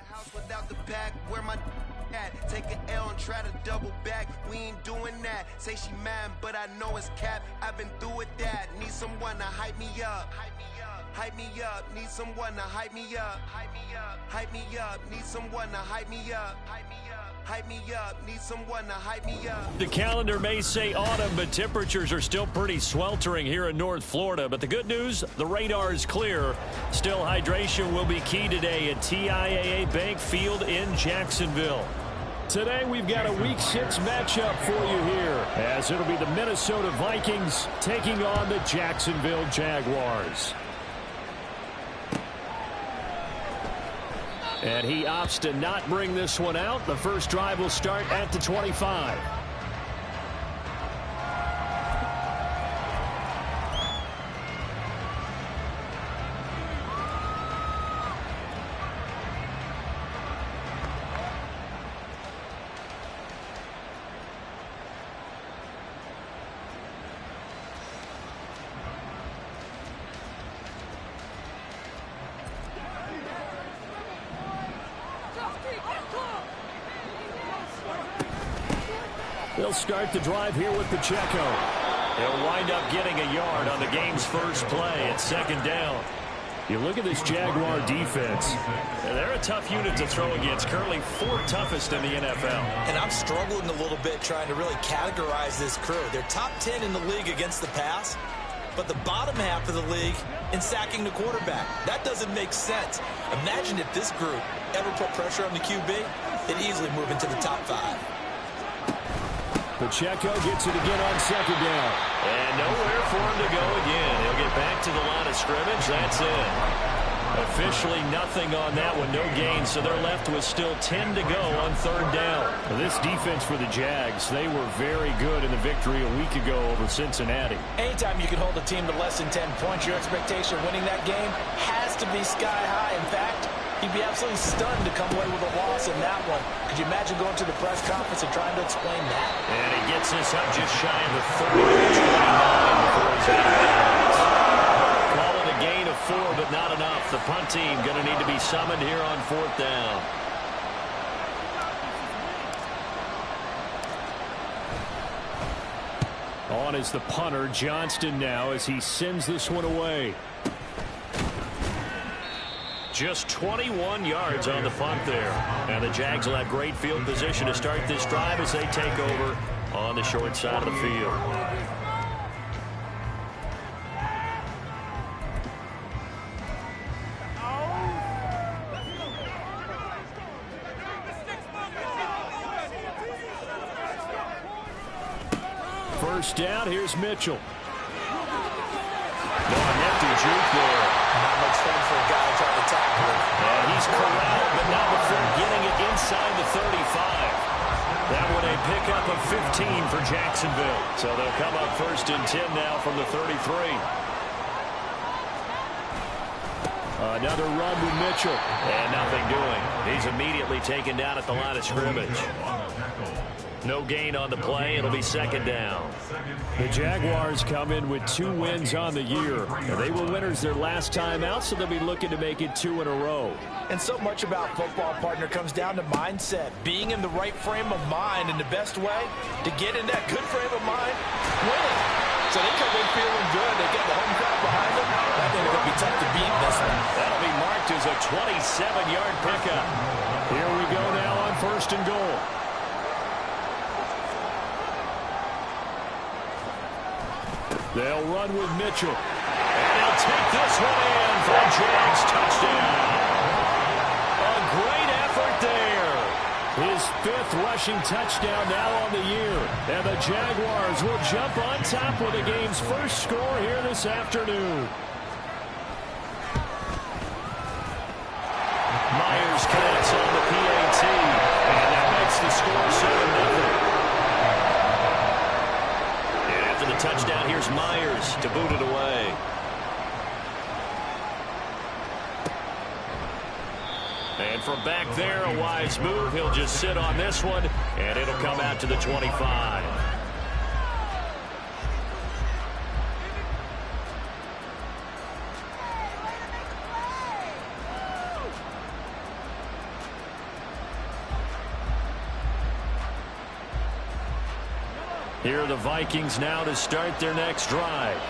house without the pack, where my at? Take an L and try to double back. We ain't doing that. Say she mad, but I know it's cap. I've been through with that. Need someone to hype me up. Hype me up. Need someone to hype me up. Hype me up. Hype me up. Need someone to hype me up. Hype me up. Hype me up. Need someone to hype me up. The calendar may say autumn, but temperatures are still pretty sweltering here in North Florida. But the good news, the radar is clear. Still, hydration will be key today at TIAA Bank Field in Jacksonville. Today, we've got a Week 6 matchup for you here, as it'll be the Minnesota Vikings taking on the Jacksonville Jaguars. And he opts to not bring this one out. The first drive will start at the 25. They'll start the drive here with Pacheco. They'll wind up getting a yard on the game's first play at second down. You look at this Jaguar defense. They're a tough unit to throw against, currently 4th toughest in the NFL. And I'm struggling a little bit trying to really categorize this crew. They're top 10 in the league against the pass, but the bottom half of the league in sacking the quarterback. That doesn't make sense. Imagine if this group ever put pressure on the QB, they'd easily move into the top 5. Pacheco gets it again on second down. And nowhere for him to go again. He'll get back to the line of scrimmage. That's it. Officially nothing on that one. No gain. So they're left with still 10 to go on third down. This defense for the Jags, they were very good in the victory a week ago over Cincinnati. Anytime you can hold a team to less than 10 points, your expectation of winning that game has to be sky high. In fact, he'd be absolutely stunned to come away with a loss in that one. Could you imagine going to the press conference and trying to explain that? And he gets this up just shy of the 30 to 29 before he's out of bounds. Call it a gain of 4, but not enough. The punt team going to need to be summoned here on 4th down. On is the punter, Johnston, now as he sends this one away. Just 21 yards on the punt there. And the Jags will have great field position to start this drive as they take over on the short side of the field. First down, here's Mitchell. No, an empty juke there. Not much fun for a guy trying to tackle him. And he's corralled, but not before getting it inside the 35. That one a pickup of 15 for Jacksonville. So they'll come up 1st and 10 now from the 33. Another run with Mitchell. And nothing doing. He's immediately taken down at the line of scrimmage. No gain on the play. It'll be second down. The Jaguars come in with 2 wins on the year. They were winners their last time out, so they'll be looking to make it 2 in a row. And so much about football, partner, comes down to mindset. Being in the right frame of mind, and the best way to get in that good frame of mind, winning. So they come in feeling good. They get the home crowd behind them. I think it's going to be tough to beat this one. That'll be marked as a 27-yard pickup. Here we go now on 1st and goal. They'll run with Mitchell. And they'll take this one in for a Jags touchdown. A great effort there. His 5th rushing touchdown now on the year. And the Jaguars will jump on top with the game's first score here this afternoon. Myers connects on the PAT. And that makes the score 7-0. Touchdown, here's Myers to boot it away. And from back there, a wise move. He'll just sit on this one, and it'll come out to the 25. Here are the Vikings now to start their next drive.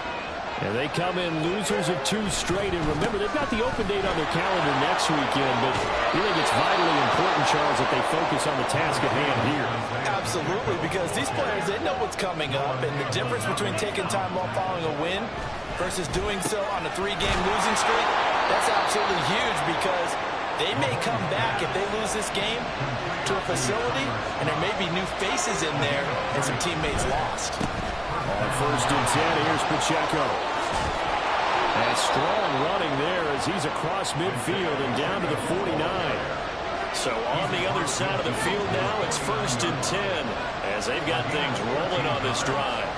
And they come in losers of 2 straight. And remember, they've got the open date on their calendar next weekend. But we think it's vitally important, Charles, that they focus on the task at hand here. Absolutely, because these players, they know what's coming up. And the difference between taking time off following a win versus doing so on a 3-game losing streak, that's absolutely huge, because they may come back if they lose this game to a facility, and there may be new faces in there and some teammates lost. On 1st and 10, here's Pacheco. And strong running there as he's across midfield and down to the 49. So on the other side of the field now, it's 1st and 10 as they've got things rolling on this drive.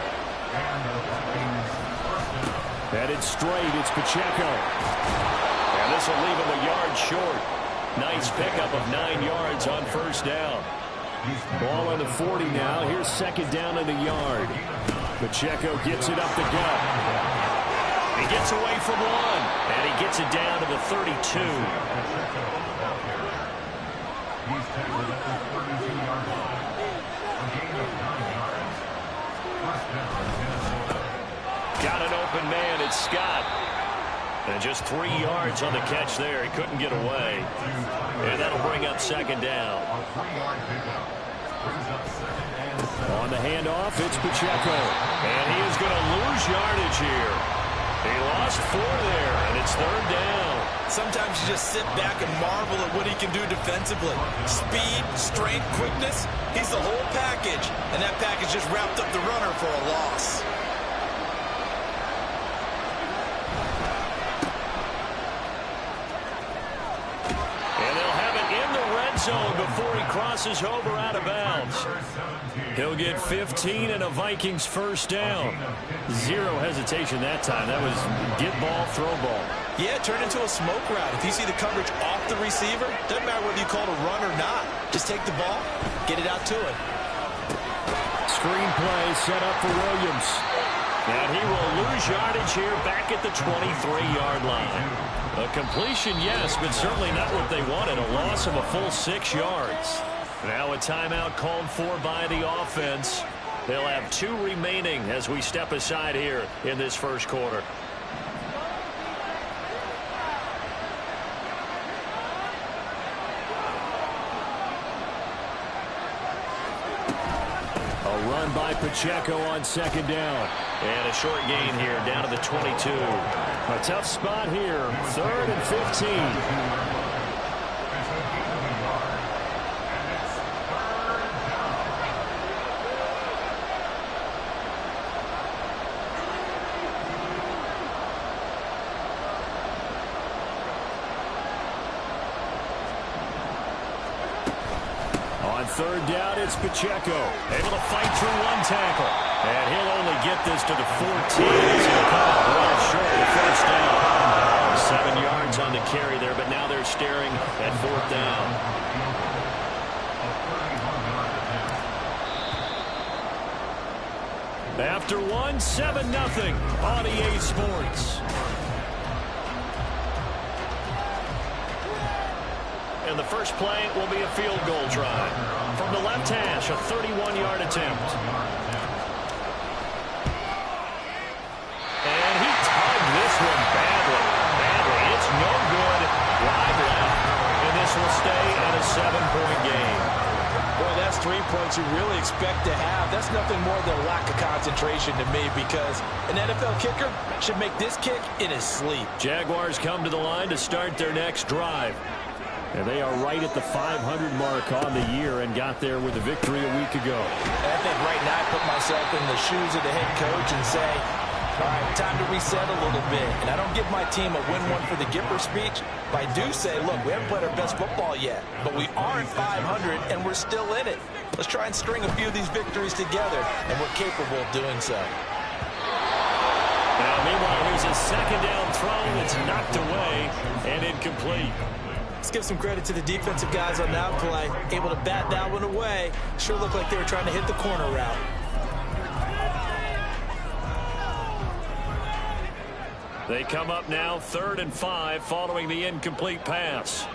Headed straight, it's Pacheco. And this will leave him a yard short. Nice pickup of 9 yards on 1st down. Ball on the 40 now. Here's 2nd down and a yard. Pacheco gets it up the gut. He gets away from 1, and he gets it down to the 32. Got an open man, it's Scott. And just 3 yards on the catch there. He couldn't get away. And that'll bring up 2nd down. On the handoff, it's Pacheco. And he is going to lose yardage here. He lost 4 there, and it's 3rd down. Sometimes you just sit back and marvel at what he can do defensively. Speed, strength, quickness. He's the whole package. And that package just wrapped up the runner for a loss. Zone before he crosses over out of bounds. He'll get 15 and a Vikings 1st down. 0 hesitation that time. That was get ball, throw ball. Yeah, turn into a smoke route. If you see the coverage off the receiver, doesn't matter whether you call it a run or not. Just take the ball, get it out to him. Screen play set up for Williams. And he will lose yardage here back at the 23-yard line. A completion, yes, but certainly not what they wanted. A loss of a full 6 yards. Now a timeout called for by the offense. They'll have 2 remaining as we step aside here in this 1st quarter. A run by Pacheco on 2nd down. And a short gain here down to the 22. A tough spot here. 3rd and 15. On 3rd down, it's Pacheco. Able to fight through 1 tackle. And he'll only get this to the 14. He's going to come up well short of the 1st down. 7 yards on the carry there, but now they're staring at 4th down. After 1, 7-0 on EA Sports. And the first play will be a field goal try. From the left hash, a 31-yard attempt. And he tugged this one badly. It's no good. Wide left. And this will stay at a 7-point game. Boy, that's 3 points you really expect to have. That's nothing more than a lack of concentration to me, because an NFL kicker should make this kick in his sleep. Jaguars come to the line to start their next drive. And they are right at the 500 mark on the year and got there with a victory a week ago. And I think right now I put myself in the shoes of the head coach and say, all right, time to reset a little bit. And I don't give my team a win one for the Gipper speech, but I do say, look, we haven't played our best football yet, but we are at 500 and we're still in it. Let's try and string a few of these victories together, and we're capable of doing so. Now, meanwhile, here's a 2nd down throw that's knocked away and incomplete. Let's give some credit to the defensive guys on that play. Able to bat that one away. Sure looked like they were trying to hit the corner route. They come up now 3rd and 5 following the incomplete pass.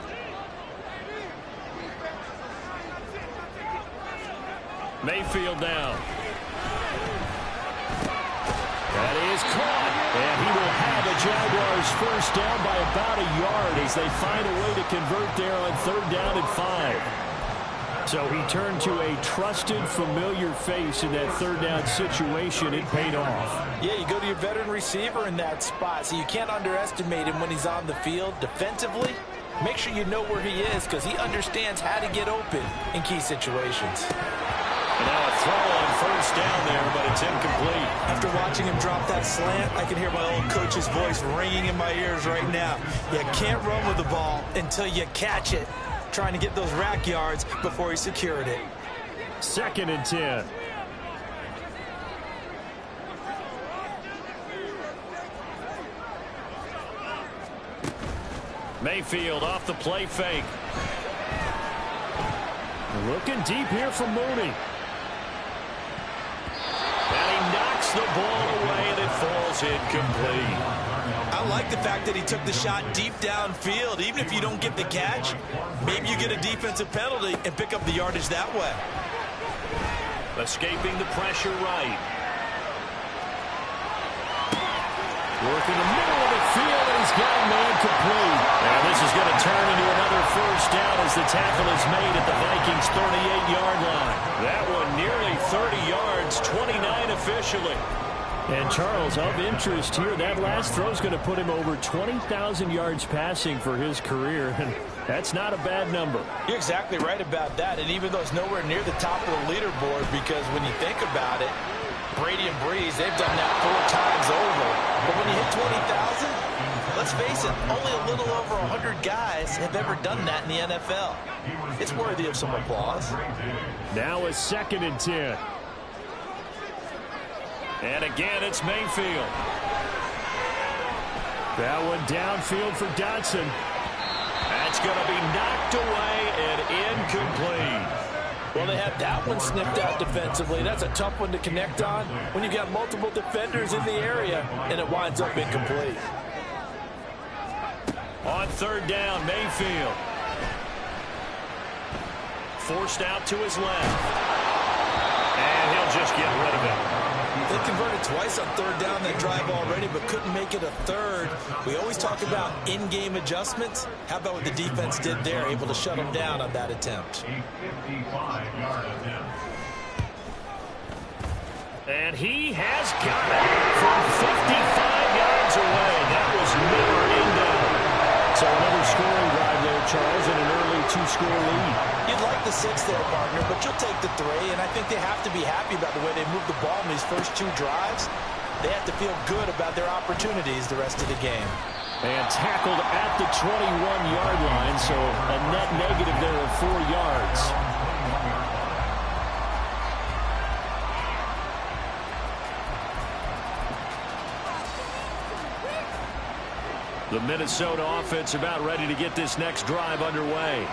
Mayfield down. That is caught. And he will have a Jaguars first down by about a yard as they find a way to convert there on 3rd down and 5. So he turned to a trusted, familiar face in that 3rd down situation. It paid off. Yeah, you go to your veteran receiver in that spot, so you can't underestimate him when he's on the field defensively. Make sure you know where he is because he understands how to get open in key situations. And now a throw on 1st down there, but it's incomplete. After watching him drop that slant, I can hear my old coach's voice ringing in my ears right now. You can't run with the ball until you catch it. Trying to get those rack yards before he secured it. 2nd and 10. Mayfield off the play fake. Looking deep here for Mooney. And he knocks the ball away, and it falls incomplete. I like the fact that he took the shot deep downfield. Even if you don't get the catch, maybe you get a defensive penalty and pick up the yardage that way. Escaping the pressure right. Working the middle of the field, and he's got a man complete. Now this is going to turn into another first down as the tackle is made at the Vikings' 38-yard line. That one nearly 30 yards, 29 officially. And Charles, of interest here, that last throw is going to put him over 20,000 yards passing for his career, and that's not a bad number. You're exactly right about that, and even though it's nowhere near the top of the leaderboard, because when you think about it, Brady and Breeze, they've done that 4 times over. But when you hit 20,000, let's face it, only a little over 100 guys have ever done that in the NFL. It's worthy of some applause. Now a 2nd and 10. And again, it's Mayfield. That one downfield for Dotson. That's going to be knocked away and incomplete. Well, they had that one sniffed out defensively. That's a tough one to connect on when you got multiple defenders in the area, and it winds up incomplete. On 3rd down, Mayfield. Forced out to his left. And he'll just get rid of it. They converted twice on 3rd down that drive already, but couldn't make it a 3rd. We always talk about in-game adjustments. How about what the defense did there, able to shut them down on that attempt? And he has got it from 55 yards away. That was never in down. So another scoring drive there, Charles, and an early 2-score lead. You'd like the 6 there, partner, but you'll take the 3, and I think they have to be happy about the way they moved the ball in these first 2 drives. They have to feel good about their opportunities the rest of the game. And tackled at the 21-yard line, so a net negative there of 4 yards. The Minnesota offense about ready to get this next drive underway.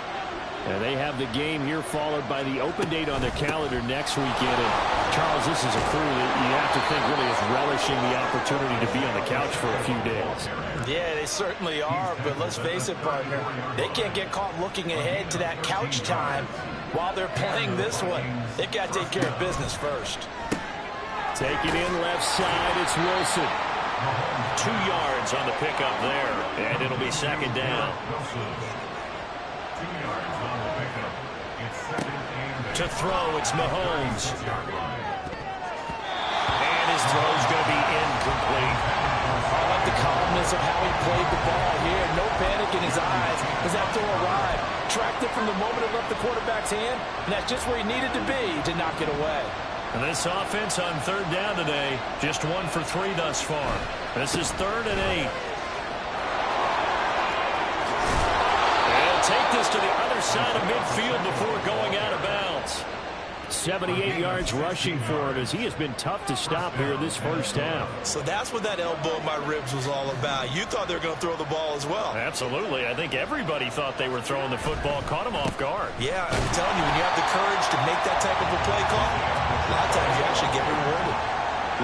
And they have the game here followed by the open date on their calendar next weekend. And Charles, this is a crew that you have to think really is relishing the opportunity to be on the couch for a few days. Yeah, they certainly are, but let's face it, partner, they can't get caught looking ahead to that couch time while they're playing this one. They've got to take care of business first. Taking in left side, it's Wilson. 2 yards on the pickup there, and it'll be 2nd down. To throw, it's Mahomes. And his throw's going to be incomplete. I like the calmness of how he played the ball here. No panic in his eyes as that throw arrived. Tracked it from the moment it left the quarterback's hand, and that's just where he needed to be to knock it away. And this offense on 3rd down today, just 1 for 3 thus far. This is 3rd and 8. They'll take this to the other side of midfield before going out of bounds. 78 yards rushing for him as he has been tough to stop here this first half. So that's what that elbow in my ribs was all about. You thought they were going to throw the ball as well. Absolutely. I think everybody thought they were throwing the football, caught him off guard. Yeah, I'm telling you, when you have the courage to make that type of a play call, a lot of times you actually get rewarded.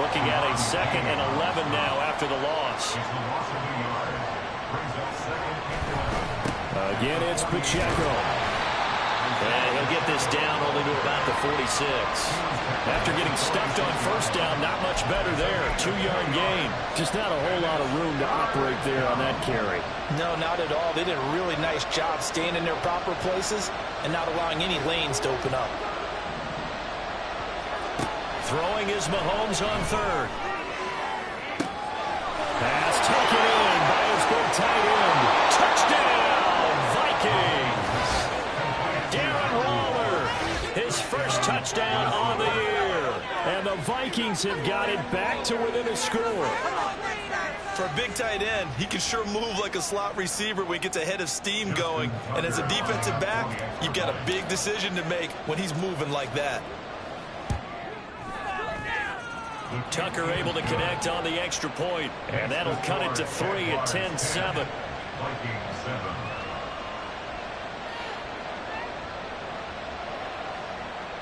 Looking at a 2nd and 11 now after the loss. Again, it's Pacheco. And he'll get this down only to about the 46. After getting stuffed on first down, not much better there. 2-yard gain. Just not a whole lot of room to operate there on that carry. No, not at all. They did a really nice job staying in their proper places and not allowing any lanes to open up. Throwing is Mahomes on third. Pass taken in by his big tight end. Touchdown, Vikings. Darren Waller, his first touchdown on the year. And the Vikings have got it back to within a score. For a big tight end, he can sure move like a slot receiver when he gets a head of steam going. And as a defensive back, you've got a big decision to make when he's moving like that. Tucker able to connect on the extra point, and that'll cut it to 3 at 10-7.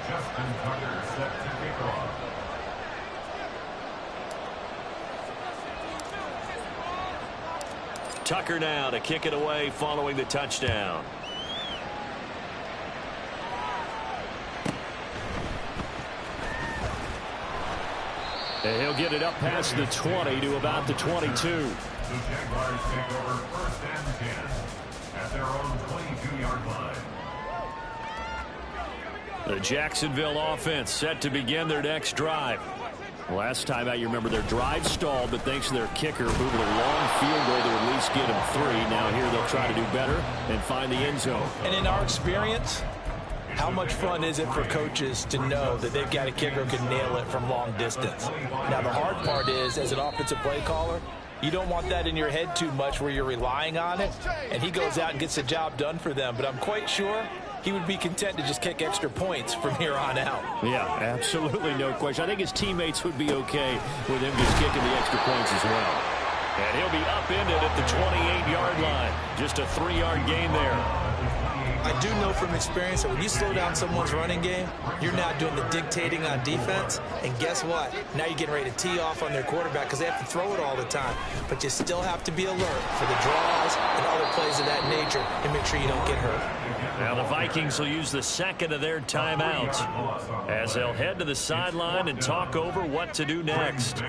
Justin Tucker set to kick off. Tucker now to kick it away following the touchdown. And he'll get it up past the 20 to about the 22. The Jaguars take over 1st and 10 at their own 22-yard line. The Jacksonville offense set to begin their next drive. Last time out, you remember their drive stalled, but thanks to their kicker moving a long field goal to at least get them 3. Now here they'll try to do better and find the end zone. And in our experience, how much fun is it for coaches to know that they've got a kicker who can nail it from long distance? Now, the hard part is, as an offensive play caller, you don't want that in your head too much where you're relying on it, and he goes out and gets the job done for them. But I'm quite sure he would be content to just kick extra points from here on out. Yeah, absolutely no question. I think his teammates would be okay with him just kicking the extra points as well. And he'll be upended at the 28-yard line. Just a 3-yard gain there. I do know from experience that when you slow down someone's running game, you're now doing the dictating on defense. And guess what? Now you're getting ready to tee off on their quarterback because they have to throw it all the time. But you still have to be alert for the draws and other plays of that nature and make sure you don't get hurt. Now the Vikings will use the second of their timeouts as they'll head to the sideline and talk over what to do next.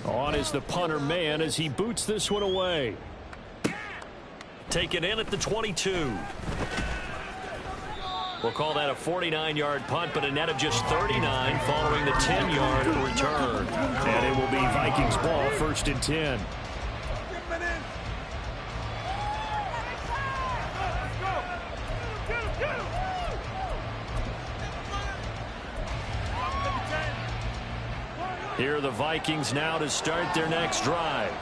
On is the punter man as he boots this one away. Taken in at the 22. We'll call that a 49-yard punt, but a net of just 39 following the 10-yard return. And it will be Vikings ball, 1st and 10. Here are the Vikings now to start their next drive.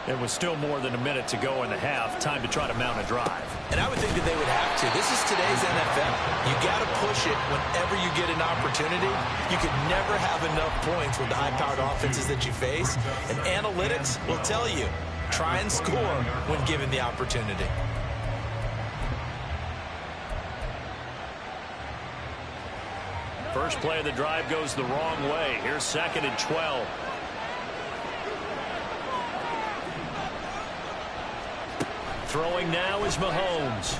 It was still more than a minute to go in the half. Time to try to mount a drive. And I would think that they would have to. This is today's NFL. You got to push it whenever you get an opportunity. You could never have enough points with the high-powered offenses that you face. And analytics will tell you, try and score when given the opportunity. First play of the drive goes the wrong way. Here's 2nd and 12. Throwing now is Mahomes.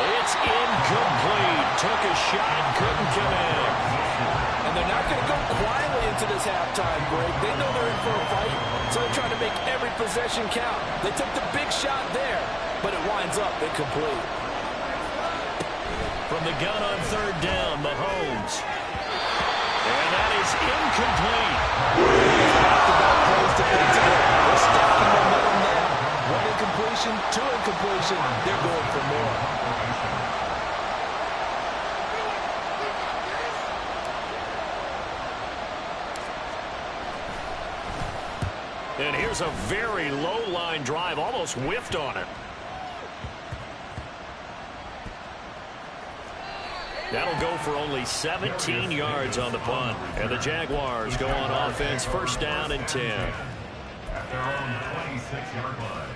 It's incomplete. Took a shot, couldn't connect. And they're not going to go quietly into this halftime break. They know they're in for a fight, so they're trying to make every possession count. They took the big shot there, but it winds up incomplete. From the gun on 3rd down, Mahomes. And that is incomplete. They're stacking momentum now. 1 incompletion, 2 incompletion. They're going for more. And here's a very low line drive, almost whiffed on it. That'll go for only 17 yards on the punt. And the Jaguars go on offense, 1st down and 10. At their own 26-yard line.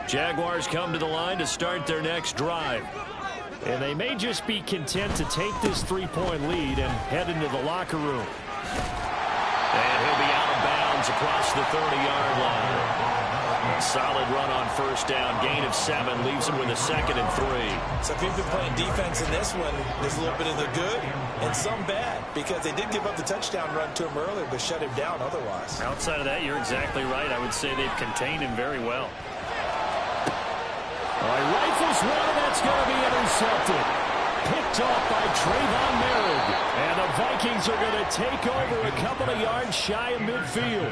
Jaguars come to the line to start their next drive. And they may just be content to take this 3-point lead and head into the locker room. And he'll be out of bounds across the 30-yard line. Solid run on first down. Gain of 7 leaves him with a 2nd and 3. So if you've been playing defense in this one, there's a little bit of the good and some bad, because they did give up the touchdown run to him earlier, but shut him down otherwise. Outside of that, you're exactly right. I would say they've contained him very well. All right, rifles one, and that's going to be intercepted. Picked off by Trayvon Merritt. And the Vikings are going to take over a couple of yards shy of midfield.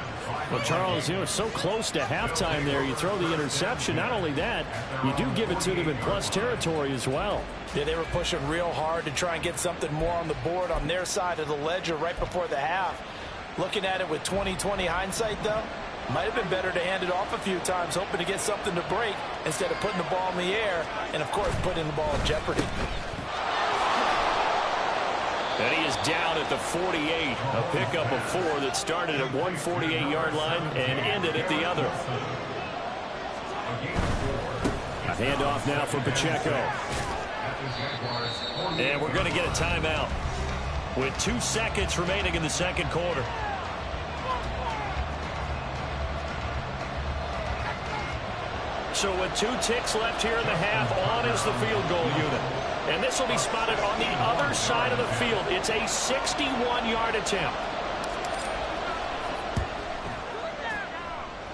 Well, Charles, so close to halftime there. You throw the interception. Not only that, you do give it to them in plus territory as well. Yeah, they were pushing real hard to try and get something more on the board on their side of the ledger right before the half. Looking at it with 20/20 hindsight, though, might have been better to hand it off a few times, hoping to get something to break instead of putting the ball in the air and, of course, putting the ball in jeopardy. And he is down at the 48. A pickup of 4 that started at one 48-yard line and ended at the other. A handoff now for Pacheco. And we're going to get a timeout with 2 seconds remaining in the second quarter. So with 2 ticks left here in the half, on is the field goal unit. And this will be spotted on the other side of the field. It's a 61-yard attempt.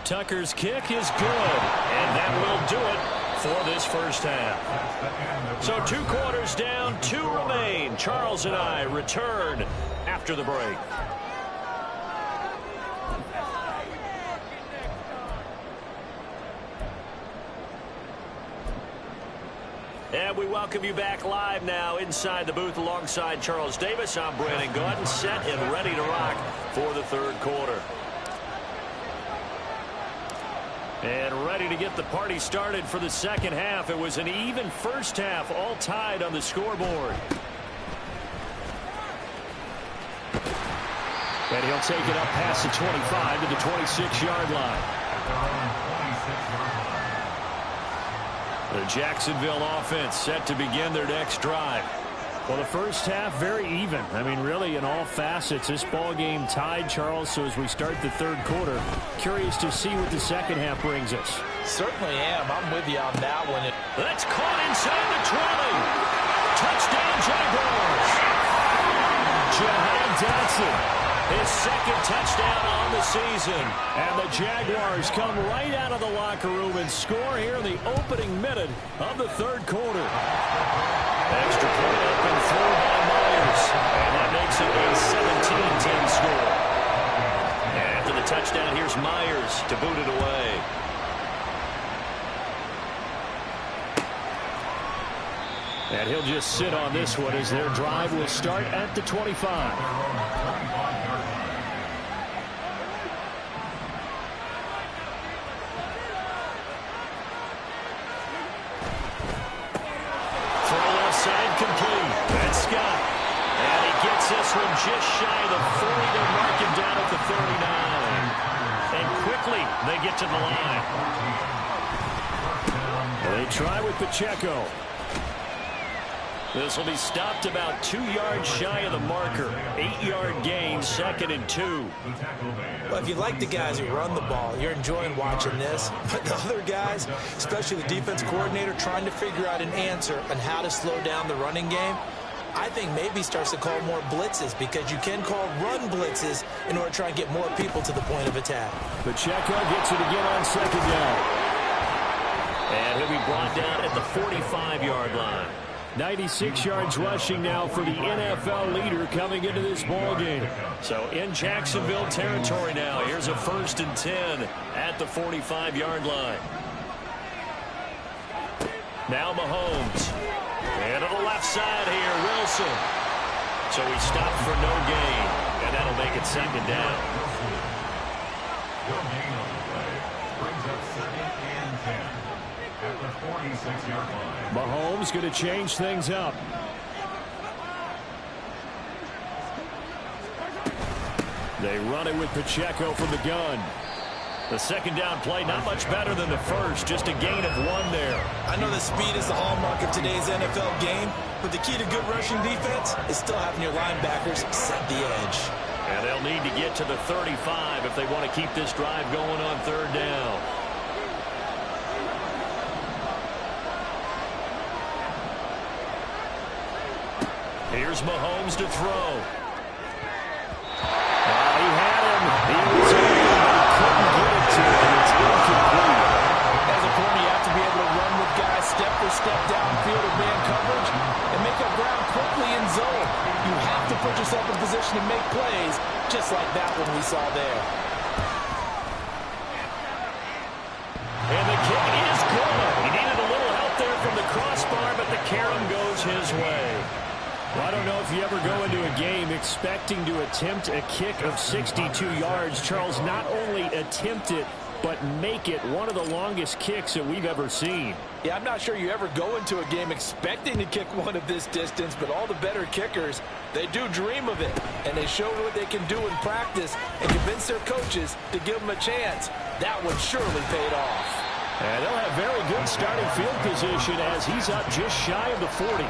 Tucker's kick is good, and that will do it for this first half. So 2 quarters down, 2 remain. Charles and I return after the break. And we welcome you back live now inside the booth alongside Charles Davis. I'm Brandon Gaudin, set and ready to rock for the third quarter. And ready to get the party started for the second half. It was an even first half, all tied on the scoreboard. And he'll take it up past the 25 to the 26-yard line. The Jacksonville offense set to begin their next drive. Well, the first half very even. I mean, really in all facets. This ball game tied, Charles. So as we start the third quarter, curious to see what the second half brings us. Certainly am. I'm with you on that one. That's caught inside the 20. Touchdown, Jaguars. Jahan Dotson. His second touchdown on the season. And the Jaguars come right out of the locker room and score here in the opening minute of the third quarter. Extra point up and through by Myers. And that makes it a 17-10 score. And after the touchdown, here's Myers to boot it away. And he'll just sit on this one as their drive will start at the 25. This one just shy of the 40. They'll mark him down at the 39. And quickly they get to the line. They try with Pacheco. This will be stopped about 2 yards shy of the marker. 8-yard gain, 2nd and 2. Well, if you like the guys who run the ball, you're enjoying watching this. But the other guys, especially the defense coordinator, trying to figure out an answer on how to slow down the running game, I think maybe starts to call more blitzes, because you can call run blitzes in order to try and get more people to the point of attack. Pacheco gets it again on second down. And he'll be brought down at the 45-yard line. 96 yards rushing now for the NFL leader coming into this ball game. So in Jacksonville territory now. Here's a 1st and 10 at the 45-yard line. Now Mahomes. And to the left side here, Wilson. So he stopped for no gain, and that'll make it 2nd down. No gain on the play. Brings up 2nd and 10 at the 46-yard line. Mahomes going to change things up. They run it with Pacheco from the gun. The second down play, not much better than the first, just a gain of 1 there. I know that speed is the hallmark of today's NFL game, but the key to good rushing defense is still having your linebackers set the edge. And they'll need to get to the 35 if they want to keep this drive going on third down. Here's Mahomes to throw. He had him. He was open, but he couldn't get it to him. It's incomplete. As a corner, you have to be able to run with guys step for step downfield or man coverage and make up ground quickly in zone. You have to put yourself in position to make plays, just like that one we saw there. And the kick is good. He needed a little help there from the crossbar, but the carom goes his way. Well, I don't know if you ever go into a game expecting to attempt a kick of 62 yards. Charles, not only attempt it, but make it one of the longest kicks that we've ever seen. Yeah, I'm not sure you ever go into a game expecting to kick one of this distance, but all the better kickers, they do dream of it, and they show what they can do in practice and convince their coaches to give them a chance. That one surely paid off. And they'll have very good starting field position as he's up just shy of the 40.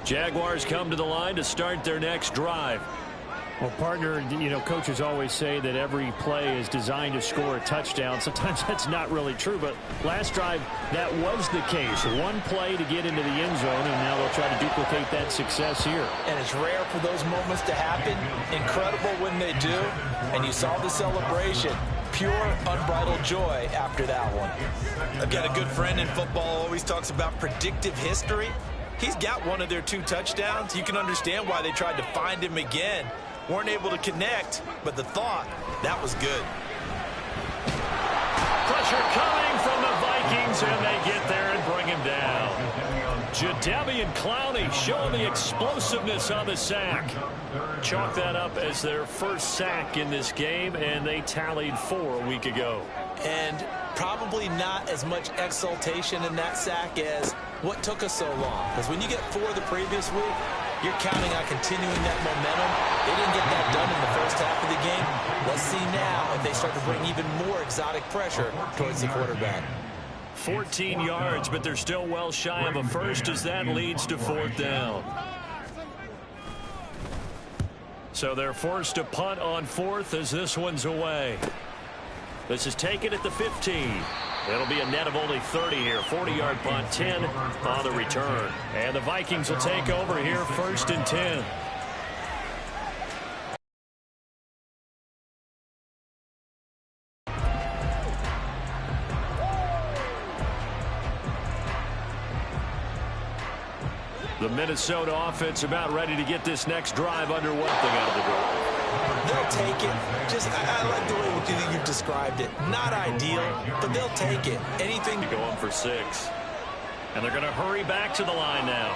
Jaguars come to the line to start their next drive. Well, partner, you know, coaches always say that every play is designed to score a touchdown. Sometimes that's not really true, but last drive, that was the case. One play to get into the end zone, and now they'll try to duplicate that success here. And it's rare for those moments to happen. Incredible when they do. And you saw the celebration. Pure, unbridled joy after that one. I've got a good friend in football always talks about predictive history. He's got one of their 2 touchdowns. You can understand why they tried to find him again. Weren't able to connect, but the thought, that was good. Pressure coming from the Vikings, and they get there and bring him down. Jadeveon Clowney showing the explosiveness on the sack. Chalk that up as their first sack in this game, and they tallied 4 a week ago. And probably not as much exultation in that sack as what took us so long. Because when you get 4 the previous week, you're counting on continuing that momentum. They didn't get that done in the first half of the game. Let's see now if they start to bring even more exotic pressure towards the quarterback. 14 yards, but they're still well shy of a first as that leads to 4th down. So they're forced to punt on 4th as this one's away. This is taken at the 15. It'll be a net of only 30 here. 40-yard punt, 10 on the return. And the Vikings will take over here, 1st and 10. The Minnesota offense about ready to get this next drive underway. They got the drive. They'll take it. I like the way you've described it. Not ideal, but they'll take it. Anything. Going for 6. And they're going to hurry back to the line now.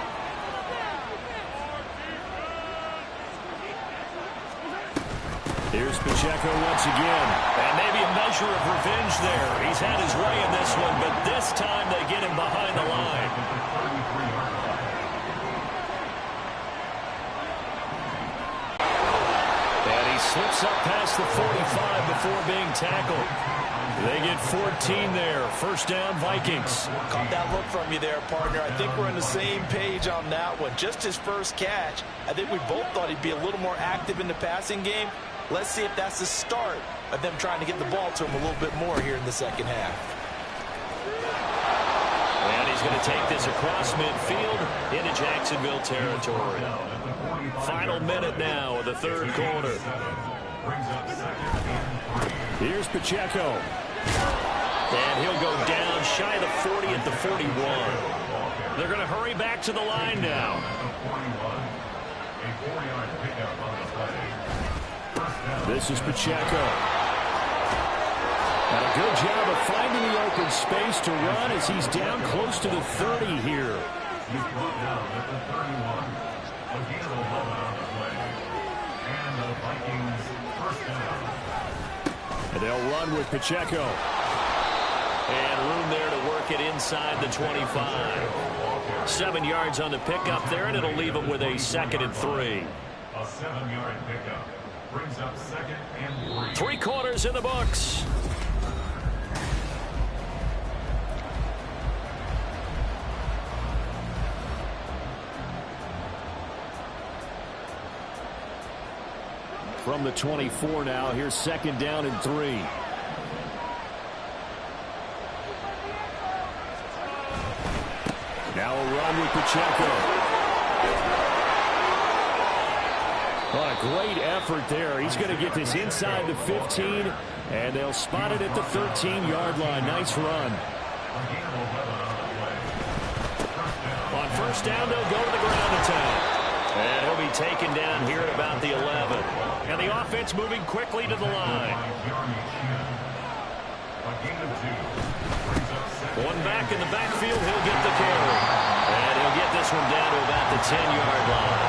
Here's Pacheco once again. And maybe a measure of revenge there. He's had his way in this one, but this time they get him behind the line. Slips up past the 45 before being tackled. They get 14 there. 1st down, Vikings. Caught that look from you there, partner. I think we're on the same page on that one. Just his first catch. I think we both thought he'd be a little more active in the passing game. Let's see if that's the start of them trying to get the ball to him a little bit more here in the second half. And he's going to take this across midfield into Jacksonville territory. Final minute now of the 3rd quarter. Here's Pacheco. And he'll go down shy of the 40 at the 41. They're going to hurry back to the line now. This is Pacheco. And a good job of finding the open space to run as he's down close to the 30 here. He's brought down at the 31. Again, a moment on the play. And the Vikings 1st down. And they'll run with Pacheco. And room there to work it inside the 25. 7 yards on the pickup there, and it'll leave them with a 2nd and 3. A 7-yard pickup brings up 2nd and 3. 3 quarters in the books. from the 24 now. Here's 2nd down and 3. Now a run with Pacheco. What a great effort there. He's going to get this inside the 15, and they'll spot it at the 13-yard line. Nice run. On 1st down, they'll go to the ground attack. And he'll be taken down here at about the 11. And the offense moving quickly to the line. One back in the backfield, he'll get the carry. And he'll get this one down to about the 10-yard line.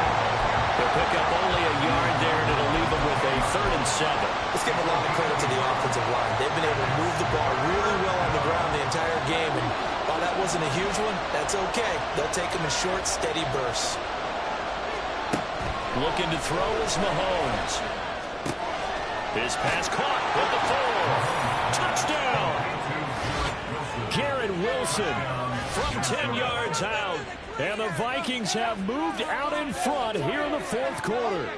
They'll pick up only a yard there, and it'll leave them with a 3rd and 7. Let's give a lot of credit to the offensive line. They've been able to move the ball really well on the ground the entire game. And while that wasn't a huge one, that's okay. They'll take them in short, steady bursts. Looking to throw is Mahomes. His pass caught at the 4. Touchdown! Garrett Wilson from 10 yards out. And the Vikings have moved out in front here in the 4th quarter.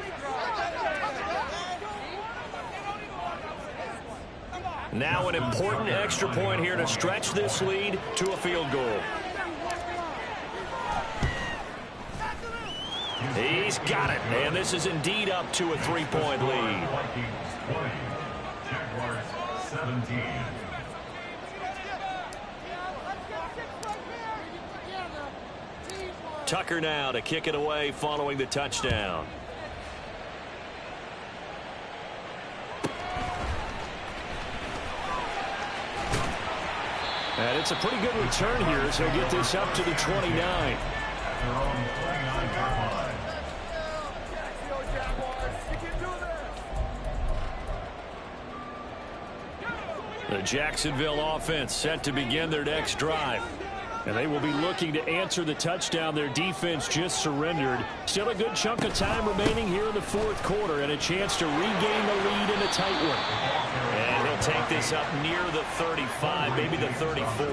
Now an important extra point here to stretch this lead to a field goal. He's got it, and this is indeed up to a 3-point lead. Jaguars 17. Tucker now to kick it away following the touchdown. And it's a pretty good return here, so he'll get this up to the 29. At their own 29-yard line. The Jacksonville offense set to begin their next drive. And they will be looking to answer the touchdown their defense just surrendered. Still a good chunk of time remaining here in the 4th quarter and a chance to regain the lead in a tight one. And he'll take this up near the 35, maybe the 34.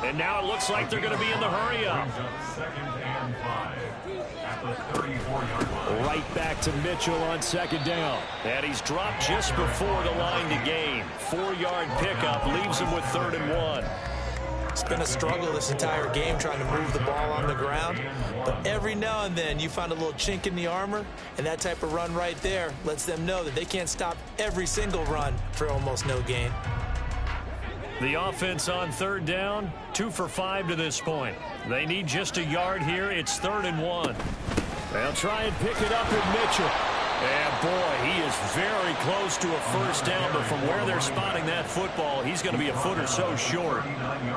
And now it looks like they're going to be in the hurry-up. 2nd and 5 at the 34-yard line. Right back to Mitchell on 2nd down. And he's dropped just before the line to gain. 4-yard pickup leaves him with 3rd and 1. It's been a struggle this entire game trying to move the ball on the ground. But every now and then you find a little chink in the armor, and that type of run right there lets them know that they can't stop every single run for almost no gain. The offense on 3rd down, 2 for 5 to this point. They need just a yard here. It's 3rd and 1. They'll try and pick it up with Mitchell. And, boy, he is very close to a 1st down, but from where they're spotting that football, he's going to be a foot or so short.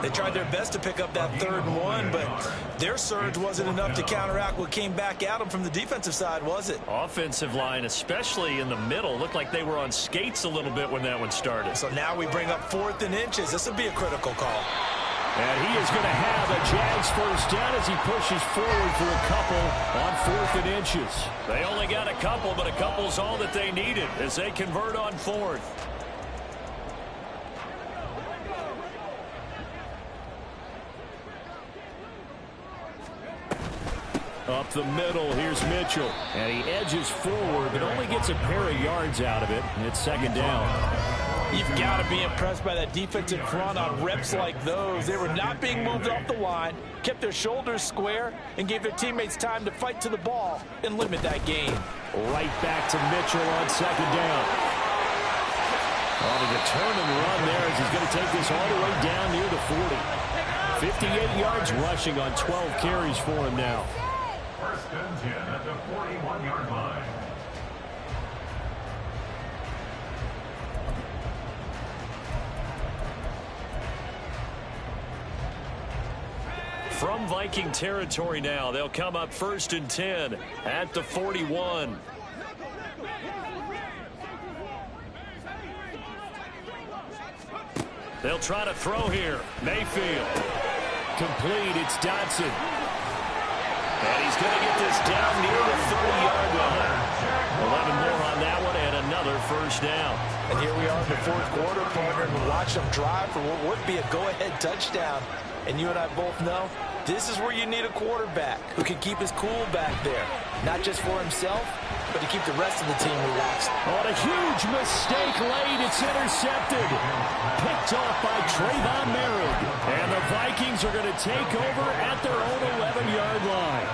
They tried their best to pick up that 3rd and 1, but their surge wasn't enough to counteract what came back at them from the defensive side, was it? Offensive line, especially in the middle, looked like they were on skates a little bit when that one started. So now we bring up 4th and inches. This will be a critical call. And he is going to have a Jags 1st down as he pushes forward for a couple on 4th and inches. They only got a couple, but a couple's all that they needed as they convert on 4th. Up the middle, here's Mitchell. And he edges forward, but only gets a pair of yards out of it. And it's 2nd down. You've got to be impressed by that defensive front on reps like those. They were not being moved off the line, kept their shoulders square, and gave their teammates time to fight to the ball and limit that gain. Right back to Mitchell on 2nd down. On a determined run there as he's going to take this all the way down near the 40. 58 yards rushing on 12 carries for him now. 1st and 10 at the 41-yard line. From Viking territory now, they'll come up 1st and 10 at the 41. They'll try to throw here. Mayfield. Complete. It's Dotson. And he's going to get this down near the 30-yard line. 11 more on that one and another 1st down. And here we are in the 4th quarter, partner, and we watch them drive for what would be a go-ahead touchdown. And you and I both know this is where you need a quarterback who can keep his cool back there, not just for himself, but but to keep the rest of the team relaxed. On a huge mistake late, it's intercepted. Picked off by Trayvon Merritt. And the Vikings are going to take over at their own 11-yard line.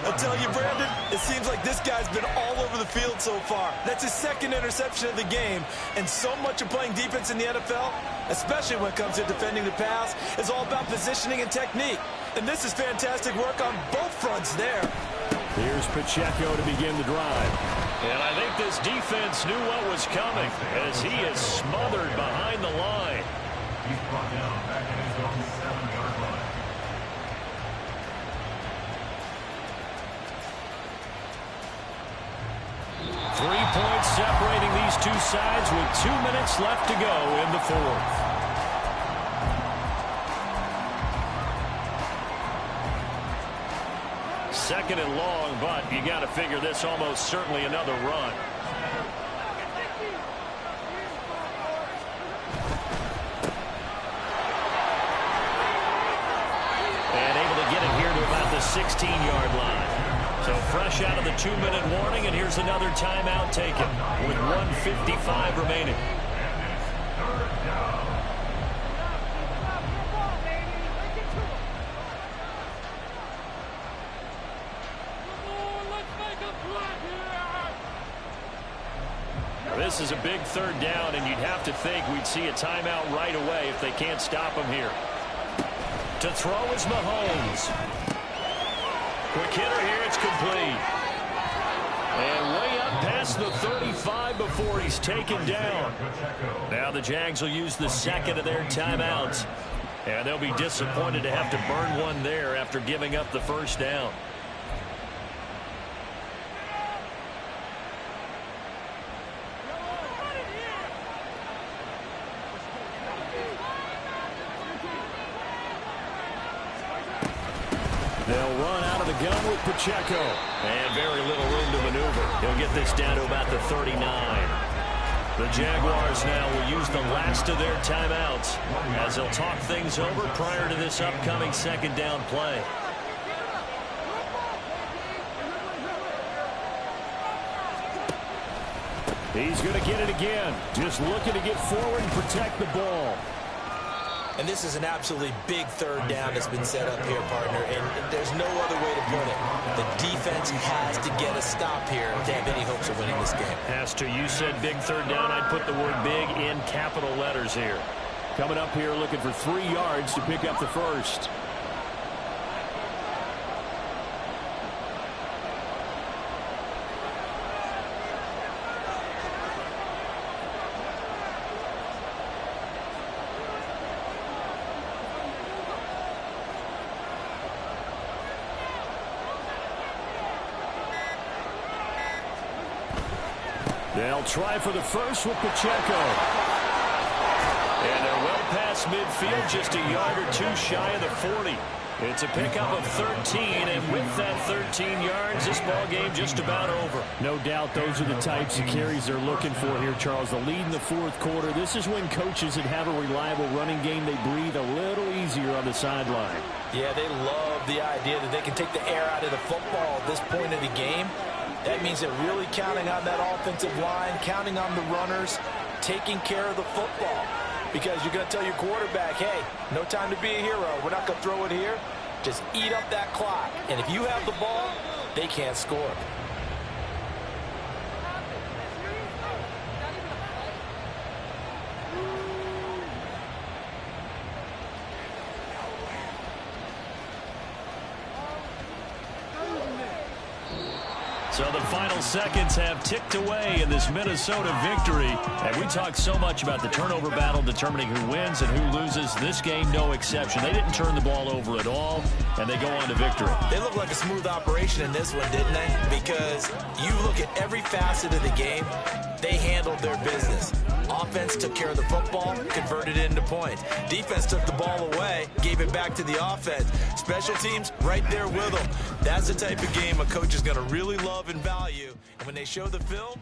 I'll tell you, Brandon, it seems like this guy's been all over the field so far. That's his second interception of the game, and so much of playing defense in the NFL, especially when it comes to defending the pass, is all about positioning and technique. And this is fantastic work on both fronts there. Here's Pacheco to begin the drive. And I think this defense knew what was coming as he is smothered behind the line. He's brought down back in his own 7-yard line. Three points separating these two sides with 2 minutes left to go in the fourth. Second and long, but you got to figure this almost certainly another run. And able to get it here to about the 16-yard line. So fresh out of the 2-minute warning, and here's another timeout taken with 1:55 remaining. This is a big third down, and you'd have to think we'd see a timeout right away if they can't stop him here. To throw is Mahomes. Quick hitter here, it's complete. And way up past the 35 before he's taken down. Now the Jags will use the second of their timeouts. And they'll be disappointed to have to burn one there after giving up the first down. They'll run out of the gun with Pacheco. And very little room to maneuver. He'll get this down to about the 39. The Jaguars now will use the last of their timeouts as they'll talk things over prior to this upcoming second down play. He's going to get it again. Just looking to get forward and protect the ball. And this is an absolutely big third down that's been set up here, partner, and there's no other way to put it. The defense has to get a stop here to have any hopes of winning this game. Has to. You said big third down. I'd put the word big in capital letters here. Coming up here looking for 3 yards to pick up the first. They'll try for the first with Pacheco. And they're well past midfield, just a yard or two shy of the 40. It's a pickup of 13, and with that 13 yards, this ball game just about over. No doubt those are the types of carries they're looking for here, Charles. The lead in the fourth quarter. This is when coaches that have a reliable running game, they breathe a little easier on the sideline. Yeah, they love the idea that they can take the air out of the football at this point of the game. That means they're really counting on that offensive line, counting on the runners, taking care of the football. Because you're going to tell your quarterback, hey, no time to be a hero. We're not going to throw it here. Just eat up that clock. And if you have the ball, they can't score. So the final seconds have ticked away in this Minnesota victory. And we talked so much about the turnover battle determining who wins and who loses. This game, no exception. They didn't turn the ball over at all, and they go on to victory. They look like a smooth operation in this one, didn't they? Because you look at every facet of the game, they handled their business. Offense took care of the football, converted it into points. Defense took the ball away, gave it back to the offense. Special teams, right there with them. That's the type of game a coach is going to really love and value. And when they show the film...